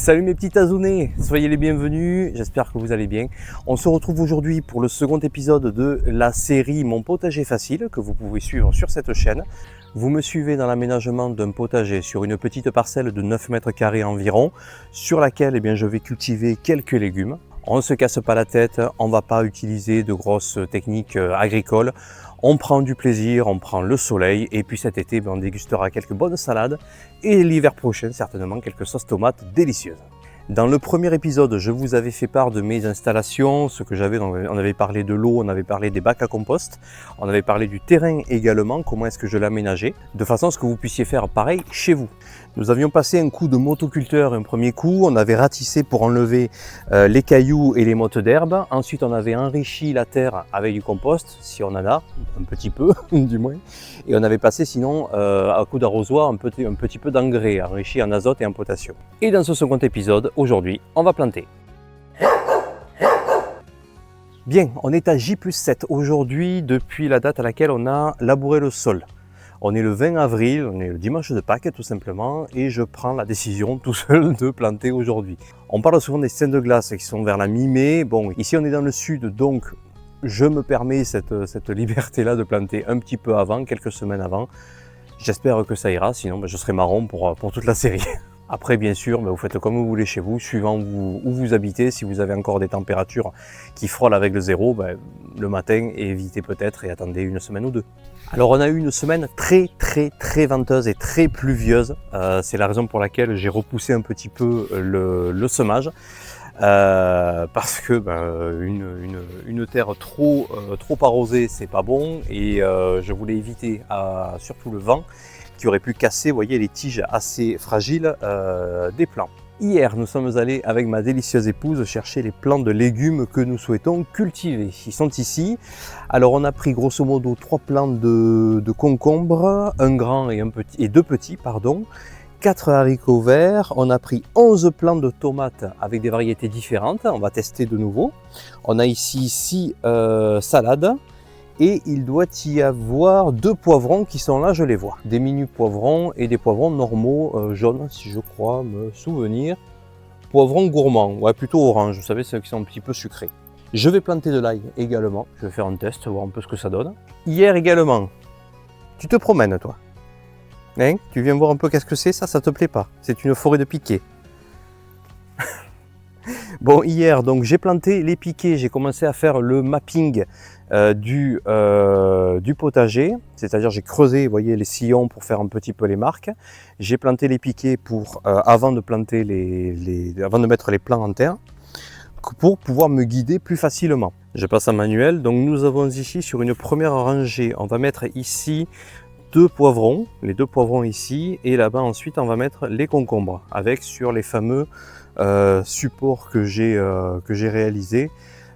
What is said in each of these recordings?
Salut mes petits azounés, soyez les bienvenus, j'espère que vous allez bien. On se retrouve aujourd'hui pour le second épisode de la série Mon potager facile que vous pouvez suivre sur cette chaîne. Vous me suivez dans l'aménagement d'un potager sur une petite parcelle de 9 mètres carrés environ, sur laquelle je vais cultiver quelques légumes. On ne se casse pas la tête, on ne va pas utiliser de grosses techniques agricoles. On prend du plaisir, on prend le soleil et puis cet été on dégustera quelques bonnes salades et l'hiver prochain certainement quelques sauces tomates délicieuses. Dans le premier épisode, je vous avais fait part de mes installations, ce que j'avais, on avait parlé de l'eau, on avait parlé des bacs à compost, on avait parlé du terrain également, comment est-ce que je l'aménageais, de façon à ce que vous puissiez faire pareil chez vous. Nous avions passé un coup de motoculteur un premier coup, on avait ratissé pour enlever les cailloux et les mottes d'herbe, ensuite on avait enrichi la terre avec du compost, si on en a, un petit peu du moins, et on avait passé sinon à coup d'arrosoir un petit peu d'engrais enrichi en azote et en potassium. Et dans ce second épisode, aujourd'hui, on va planter. Bien, on est à J+7 aujourd'hui depuis la date à laquelle on a labouré le sol. On est le 20 avril, on est le dimanche de Pâques tout simplement, et je prends la décision tout seul de planter aujourd'hui. On parle souvent des scènes de glace qui sont vers la mi-mai. Bon, ici on est dans le sud, donc je me permets cette liberté-là de planter un petit peu avant, quelques semaines avant. J'espère que ça ira, sinon je serai marron pour toute la série. Après, bien sûr, vous faites comme vous voulez chez vous, suivant où vous habitez. Si vous avez encore des températures qui frôlent avec le zéro, le matin, évitez peut-être et attendez une semaine ou deux. Alors, on a eu une semaine très venteuse et très pluvieuse. C'est la raison pour laquelle j'ai repoussé un petit peu le semage. Parce que une terre trop arrosée, c'est pas bon. Et je voulais éviter surtout le vent, qui aurait pu casser, vous voyez, les tiges assez fragiles des plants. Hier, nous sommes allés avec ma délicieuse épouse chercher les plants de légumes que nous souhaitons cultiver. Ils sont ici. Alors, on a pris grosso modo 3 plants de concombres, un grand et 2 petits, 4 haricots verts. On a pris 11 plants de tomates avec des variétés différentes. On va tester de nouveau. On a ici 6 salades. Et il doit y avoir 2 poivrons qui sont là, je les vois. Des mini poivrons et des poivrons normaux jaunes, si je crois me souvenir. Poivrons gourmands, ouais, plutôt orange, vous savez, ceux qui sont un petit peu sucrés. Je vais planter de l'ail également, je vais faire un test, voir un peu ce que ça donne. Hier également, tu te promènes toi, hein? Tu viens voir un peu qu'est-ce que c'est, ça te plaît pas? C'est une forêt de piquets. Bon, hier, donc j'ai planté les piquets, j'ai commencé à faire le mapping du potager, c'est-à-dire j'ai creusé, vous voyez, les sillons pour faire un petit peu les marques. J'ai planté les piquets avant de planter avant de mettre les plants en terre, pour pouvoir me guider plus facilement. Je passe en manuel, donc nous avons ici sur une première rangée, on va mettre ici 2 poivrons, les 2 poivrons ici, et là-bas ensuite on va mettre les concombres, avec sur les fameux supports que j'ai réalisés.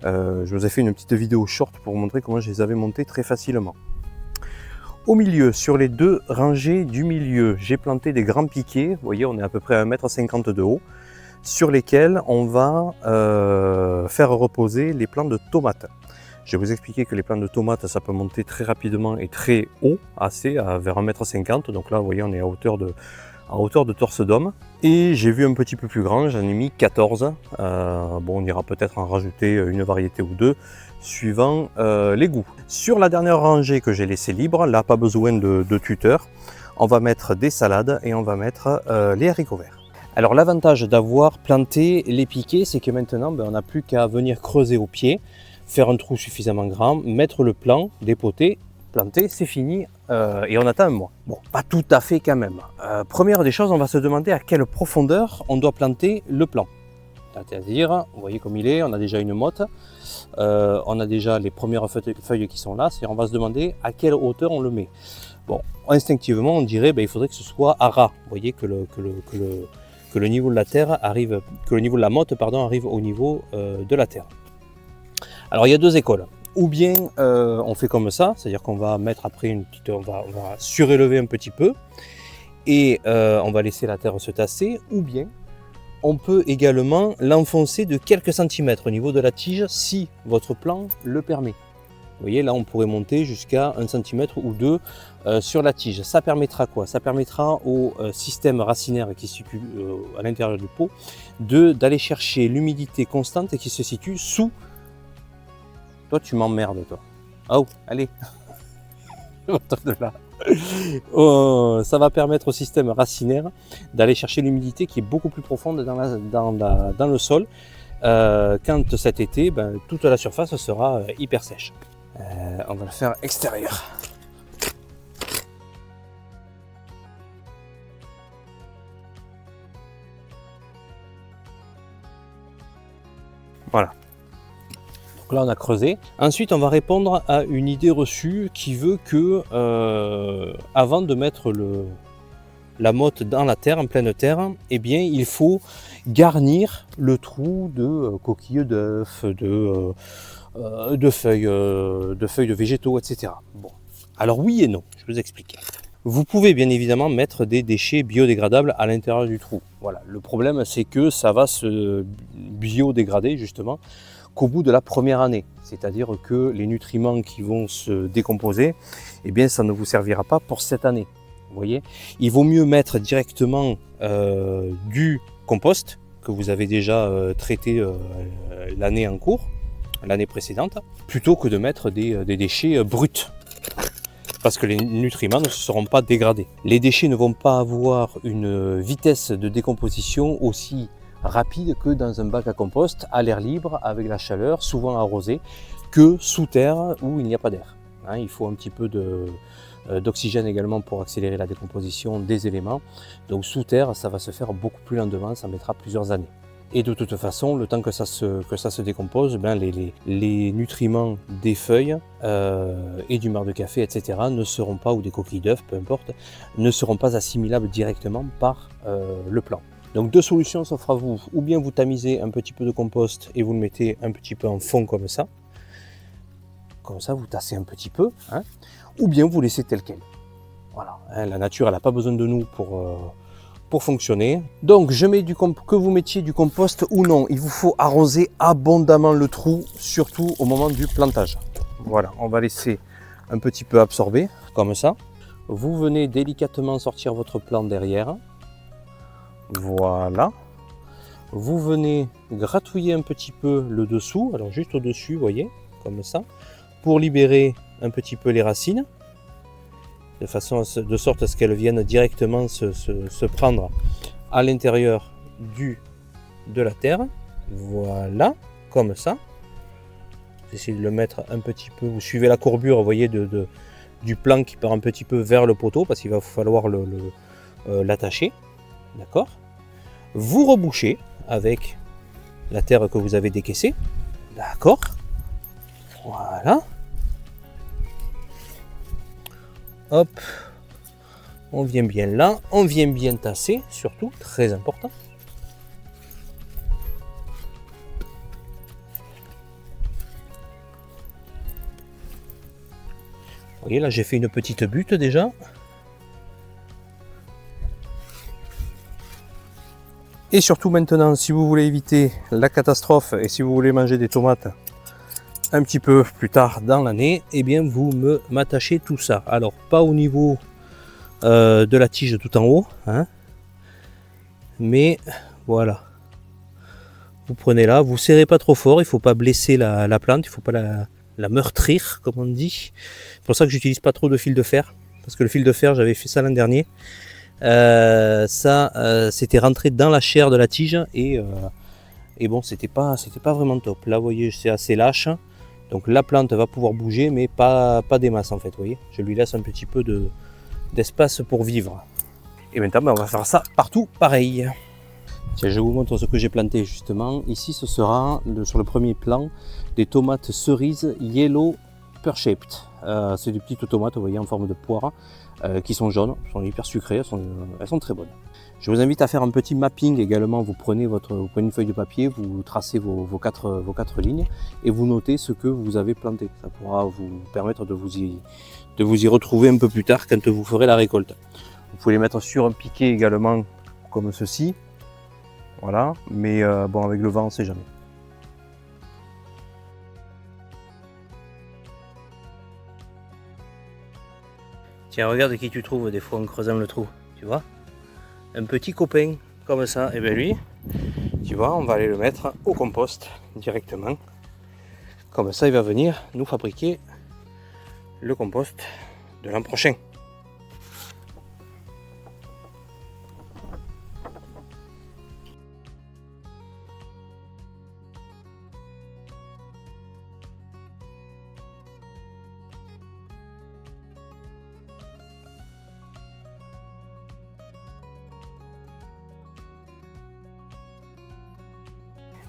Je vous ai fait une petite vidéo short pour vous montrer comment je les avais montés très facilement. Au milieu, sur les 2 rangées du milieu, j'ai planté des grands piquets, vous voyez on est à peu près à 1,50 m de haut, sur lesquels on va faire reposer les plants de tomates. Je vais vous expliquer que les plants de tomates, ça peut monter très rapidement et très haut, vers 1,50 m. Donc là, vous voyez, on est à hauteur de torse d'homme. Et j'ai vu un petit peu plus grand, j'en ai mis 14. On ira peut-être en rajouter une variété ou 2, suivant les goûts. Sur la dernière rangée que j'ai laissée libre, là, pas besoin de tuteur, on va mettre des salades et on va mettre les haricots verts. Alors l'avantage d'avoir planté les piquets, c'est que maintenant, on n'a plus qu'à venir creuser au pied, faire un trou suffisamment grand, mettre le plant, dépoter, planter, c'est fini et on attend un mois. Bon, pas tout à fait quand même. Première des choses, on va se demander à quelle profondeur on doit planter le plant. C'est-à-dire, vous voyez comme il est, on a déjà une motte, on a déjà les premières feuilles qui sont là, c'est-à-dire on va se demander à quelle hauteur on le met. Bon, instinctivement, on dirait il faudrait que ce soit à ras. Vous voyez que le niveau de la terre arrive, que le niveau de la motte arrive au niveau de la terre. Alors il y a 2 écoles. Ou bien on fait comme ça, c'est-à-dire qu'on va mettre après on va surélever un petit peu et on va laisser la terre se tasser, ou bien on peut également l'enfoncer de quelques centimètres au niveau de la tige si votre plan le permet. voyez, là on pourrait monter jusqu'à 1 cm ou 2 sur la tige. Ça permettra quoi? Ça permettra au système racinaire qui se situe à l'intérieur du pot d'aller chercher l'humidité constante et qui se situe sous... Toi tu m'emmerdes toi. Oh, allez. De là. Ça va permettre au système racinaire d'aller chercher l'humidité qui est beaucoup plus profonde dans le sol. Quand cet été, toute la surface sera hyper sèche. On va le faire extérieur. Voilà. Donc là on a creusé. Ensuite on va répondre à une idée reçue qui veut que avant de mettre la motte dans la terre, en pleine terre, eh bien il faut garnir le trou de coquilles d'œufs, de feuilles de végétaux, etc. Bon, alors oui et non, je vous explique. Vous pouvez bien évidemment mettre des déchets biodégradables à l'intérieur du trou. Voilà, le problème c'est que ça va se biodégrader justement qu'au bout de la première année. C'est-à-dire que les nutriments qui vont se décomposer, eh bien ça ne vous servira pas pour cette année. Vous voyez, il vaut mieux mettre directement du compost que vous avez déjà traité l'année en cours, l'année précédente, plutôt que de mettre des déchets bruts. Parce que les nutriments ne seront pas dégradés. Les déchets ne vont pas avoir une vitesse de décomposition aussi rapide que dans un bac à compost, à l'air libre, avec la chaleur, souvent arrosé, que sous terre où il n'y a pas d'air. Hein, il faut un petit peu d'oxygène également pour accélérer la décomposition des éléments. Donc sous terre, ça va se faire beaucoup plus lentement, ça mettra plusieurs années. Et de toute façon, le temps que ça se décompose, les nutriments des feuilles et du marc de café, etc., ne seront pas, ou des coquilles d'œufs, peu importe, ne seront pas assimilables directement par le plant. Donc deux solutions s'offrent à vous. Ou bien vous tamisez un petit peu de compost et vous le mettez un petit peu en fond comme ça. Comme ça, vous tassez un petit peu. Hein, ou bien vous laissez tel quel. Voilà, hein, la nature, elle n'a pas besoin de nous pour fonctionner. Donc je mets que vous mettiez du compost ou non, il vous faut arroser abondamment le trou, surtout au moment du plantage. Voilà, on va laisser un petit peu absorber, comme ça. Vous venez délicatement sortir votre plant derrière. Voilà. Vous venez gratouiller un petit peu le dessous, alors juste au-dessus, vous voyez, comme ça, pour libérer un petit peu les racines, de sorte à ce qu'elles viennent directement se prendre à l'intérieur de la terre. Voilà, comme ça. Essayez de le mettre un petit peu, vous suivez la courbure, vous voyez, du plant qui part un petit peu vers le poteau, parce qu'il va falloir l'attacher. D'accord. Vous rebouchez avec la terre que vous avez décaissée. D'accord. Voilà. Hop, on vient bien là, on vient bien tasser, surtout, très important. Vous voyez, là j'ai fait une petite butte déjà. Et surtout maintenant, si vous voulez éviter la catastrophe et si vous voulez manger des tomates un petit peu plus tard dans l'année, eh bien vous m'attachez tout ça. Alors pas au niveau de la tige tout en haut, hein, mais voilà. Vous prenez là, vous serrez pas trop fort, il faut pas blesser la plante, il faut pas la meurtrir comme on dit. C'est pour ça que j'utilise pas trop de fil de fer, parce que le fil de fer, j'avais fait ça l'an dernier. C'était rentré dans la chair de la tige et bon, c'était pas vraiment top. Là, vous voyez, c'est assez lâche. Donc la plante va pouvoir bouger, mais pas des masses en fait, vous voyez. Je lui laisse un petit peu d'espace pour vivre. Et maintenant, on va faire ça partout pareil. Tiens, je vous montre ce que j'ai planté justement. Ici, ce sera sur le premier plan des tomates cerises Yellow Pear-Shaped. C'est des petites tomates, vous voyez, en forme de poire, qui sont jaunes, sont hyper sucrées, elles sont très bonnes. Je vous invite à faire un petit mapping également. Vous prenez une feuille de papier, vous tracez vos quatre lignes et vous notez ce que vous avez planté. Ça pourra vous permettre de vous y retrouver un peu plus tard quand vous ferez la récolte. Vous pouvez les mettre sur un piquet également, comme ceci. Voilà, mais bon, avec le vent, on ne sait jamais. Tiens, regarde qui tu trouves des fois en creusant le trou, tu vois. Un petit copain comme ça, et bien lui, tu vois, on va aller le mettre au compost directement. Comme ça, il va venir nous fabriquer le compost de l'an prochain.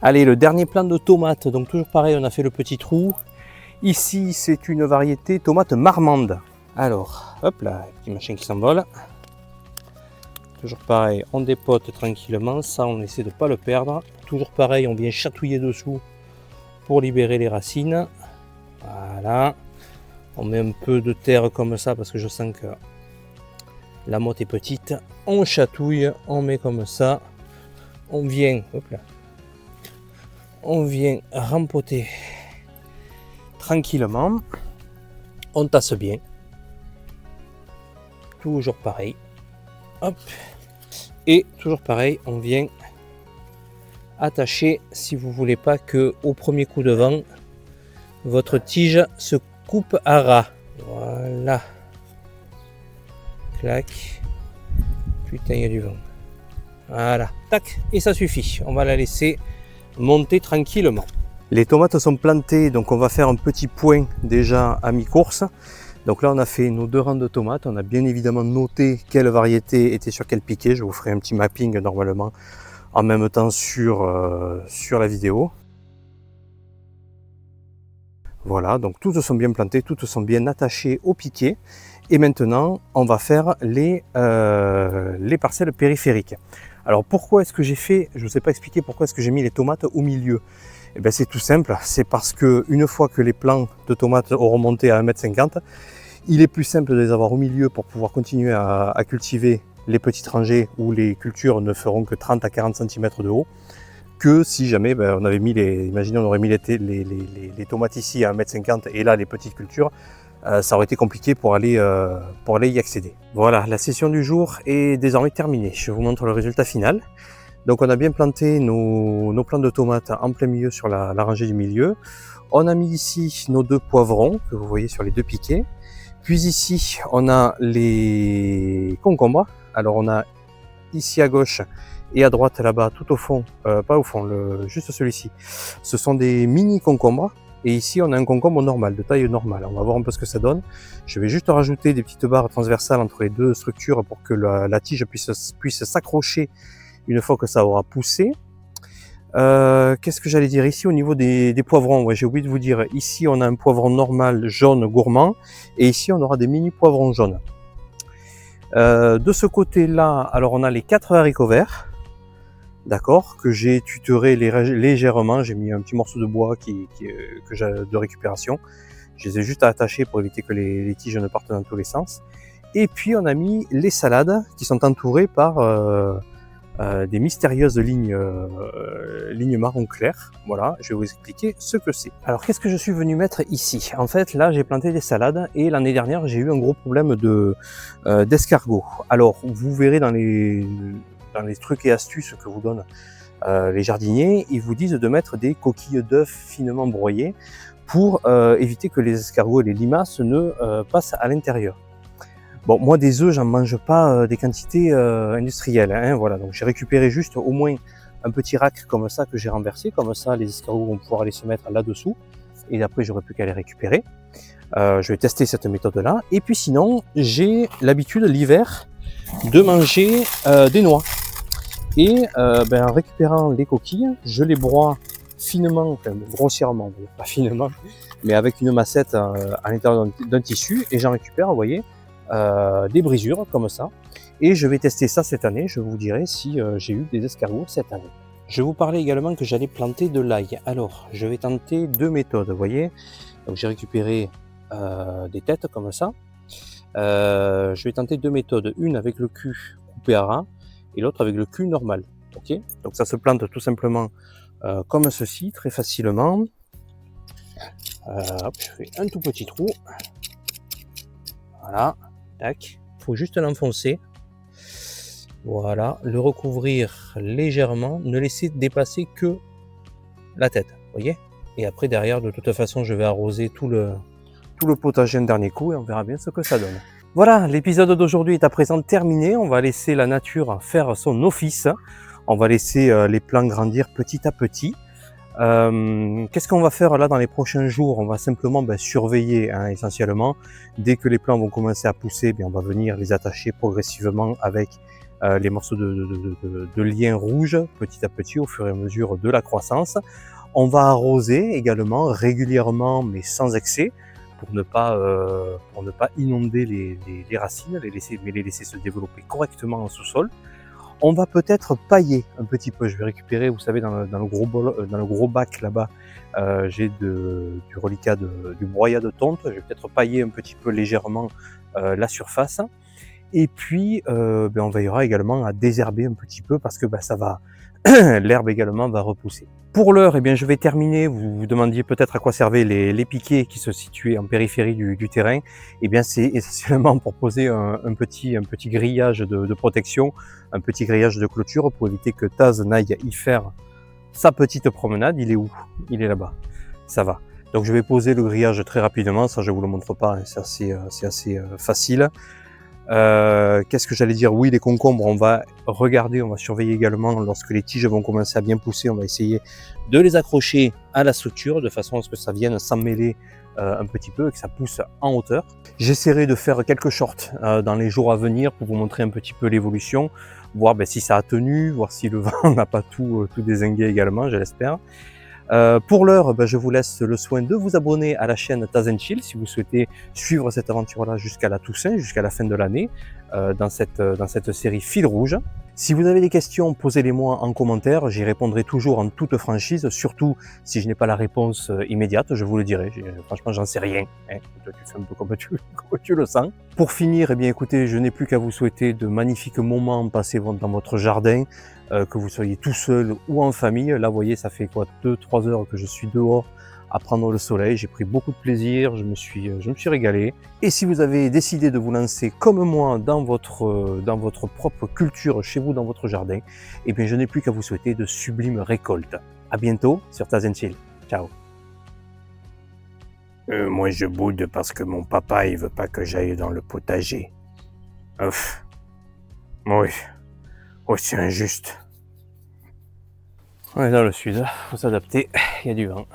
Allez, le dernier plant de tomates, donc toujours pareil, on a fait le petit trou. Ici, c'est une variété tomate marmande. Alors, hop là, petit machin qui s'envole. Toujours pareil, on dépote tranquillement, ça on essaie de ne pas le perdre. Toujours pareil, on vient chatouiller dessous pour libérer les racines. Voilà. On met un peu de terre comme ça parce que je sens que la motte est petite. On chatouille, on met comme ça. On vient, hop là. On vient rempoter tranquillement, on tasse bien, toujours pareil, hop, et toujours pareil, on vient attacher si vous voulez pas que au premier coup de vent, votre tige se coupe à ras, voilà, clac, putain il y a du vent, voilà, tac, et ça suffit, on va la laisser monter tranquillement. Les tomates sont plantées, donc on va faire un petit point déjà à mi-course. Donc là on a fait nos 2 rangs de tomates, on a bien évidemment noté quelle variété était sur quel piquet. Je vous ferai un petit mapping normalement en même temps sur la vidéo. Voilà, donc toutes sont bien plantées, toutes sont bien attachées au piquet. Et maintenant on va faire les parcelles périphériques. Alors pourquoi est-ce que j'ai fait, je ne vous ai pas expliqué pourquoi est-ce que j'ai mis les tomates au milieu. Eh bien c'est tout simple, c'est parce que une fois que les plants de tomates auront monté à 1,50 m, il est plus simple de les avoir au milieu pour pouvoir continuer à cultiver les petites rangées où les cultures ne feront que 30 à 40 cm de haut, que si jamais on avait mis imaginez on aurait mis les tomates ici à 1,50 m et là les petites cultures, ça aurait été compliqué pour aller y accéder. Voilà, la session du jour est désormais terminée. Je vous montre le résultat final. Donc on a bien planté nos plants de tomates en plein milieu sur la rangée du milieu. On a mis ici nos 2 poivrons que vous voyez sur les 2 piquets. Puis ici on a les concombres. Alors on a ici à gauche et à droite là-bas tout au fond, pas au fond, juste celui-ci. Ce sont des mini concombres. Et ici, on a un concombre normal, de taille normale. On va voir un peu ce que ça donne. Je vais juste rajouter des petites barres transversales entre les 2 structures pour que la tige puisse s'accrocher une fois que ça aura poussé. Qu'est-ce que j'allais dire ici au niveau des poivrons? Ouais, j'ai oublié de vous dire. Ici, on a un poivron normal jaune gourmand. Et ici, on aura des mini poivrons jaunes. De ce côté-là, alors on a les 4 haricots verts. D'accord, que j'ai tutoré légèrement, j'ai mis un petit morceau de bois que j'ai de récupération. Je les ai juste attachés pour éviter que les tiges ne partent dans tous les sens. Et puis on a mis les salades qui sont entourées par des mystérieuses lignes marron clair. Voilà, je vais vous expliquer ce que c'est. Alors qu'est-ce que je suis venu mettre ici? En fait là j'ai planté des salades et l'année dernière j'ai eu un gros problème d'escargot. Alors vous verrez dans les trucs et astuces que vous donnent les jardiniers, ils vous disent de mettre des coquilles d'œufs finement broyées pour éviter que les escargots et les limaces ne passent à l'intérieur. Bon, moi des œufs, j'en mange pas des quantités industrielles, hein, voilà. Donc j'ai récupéré juste au moins un petit rack comme ça que j'ai renversé, comme ça les escargots vont pouvoir aller se mettre là-dessous et après j'aurai plus qu'à les récupérer. Je vais tester cette méthode-là. Et puis sinon, j'ai l'habitude l'hiver de manger des noix. Et en récupérant les coquilles, je les broie finement, enfin grossièrement, pas finement, mais avec une massette à l'intérieur d'un tissu, et j'en récupère, vous voyez, des brisures comme ça. Et je vais tester ça cette année, je vous dirai si j'ai eu des escargots cette année. Je vous parlais également que j'allais planter de l'ail. Alors, je vais tenter 2 méthodes, vous voyez. Donc j'ai récupéré des têtes comme ça. Je vais tenter 2 méthodes, une avec le cul coupé à ras, et l'autre avec le cul normal. Ok, donc ça se plante tout simplement comme ceci, très facilement. Hop, je fais un tout petit trou. Voilà, Tac. Il faut juste l'enfoncer. Voilà, le recouvrir légèrement, ne laisser dépasser que la tête, vous voyez. Et après derrière, de toute façon, je vais arroser tout le potager un dernier coup et on verra bien ce que ça donne. Voilà, l'épisode d'aujourd'hui est à présent terminé. On va laisser la nature faire son office. On va laisser les plants grandir petit à petit. Qu'est-ce qu'on va faire là dans les prochains jours? On va simplement surveiller essentiellement. Dès que les plants vont commencer à pousser, on va venir les attacher progressivement avec les morceaux de lien rouge petit à petit au fur et à mesure de la croissance. On va arroser également régulièrement mais sans excès pour ne pas inonder les racines, mais les laisser se développer correctement en sous-sol. On va peut-être pailler un petit peu. Je vais récupérer, vous savez, dans le gros bac là-bas, j'ai du reliquat du broyat de tonte. Je vais peut-être pailler un petit peu légèrement la surface. Et puis, on veillera également à désherber un petit peu parce que ça va, l'herbe également va repousser. Pour l'heure, je vais terminer. Vous vous demandiez peut-être à quoi servaient les piquets qui se situaient en périphérie du terrain. C'est essentiellement pour poser un petit grillage de protection, un petit grillage de clôture pour éviter que Taz n'aille y faire sa petite promenade. Il est où? Il est là-bas. Ça va. Donc je vais poser le grillage très rapidement. Ça, je vous le montre pas. C'est assez facile. Qu'est-ce que j'allais dire? Oui, les concombres, on va regarder, on va surveiller également lorsque les tiges vont commencer à bien pousser. On va essayer de les accrocher à la structure de façon à ce que ça vienne s'emmêler un petit peu et que ça pousse en hauteur. J'essaierai de faire quelques shorts dans les jours à venir pour vous montrer un petit peu l'évolution, voir si ça a tenu, voir si le vent n'a pas tout dézingué également, je l'espère. Pour l'heure, je vous laisse le soin de vous abonner à la chaîne Taz & Chill si vous souhaitez suivre cette aventure-là jusqu'à la Toussaint, jusqu'à la fin de l'année, dans cette série Fil Rouge. Si vous avez des questions, posez-les-moi en commentaire, j'y répondrai toujours en toute franchise, surtout si je n'ai pas la réponse immédiate, je vous le dirai. Franchement, j'en sais rien, hein. Toi, tu fais un peu comme tu le sens. Pour finir, écoutez, je n'ai plus qu'à vous souhaiter de magnifiques moments passés dans votre jardin, que vous soyez tout seul ou en famille. Là, vous voyez, ça fait 2-3 heures que je suis dehors à prendre le soleil. J'ai pris beaucoup de plaisir, je me suis régalé. Et si vous avez décidé de vous lancer comme moi dans votre propre culture chez vous, dans votre jardin, je n'ai plus qu'à vous souhaiter de sublimes récoltes. À bientôt sur Taz & Chill. Ciao. Moi, je boude parce que mon papa, il veut pas que j'aille dans le potager. Oui. Oui, c'est injuste. Ouais, dans le sud, faut s'adapter, il y a du vent.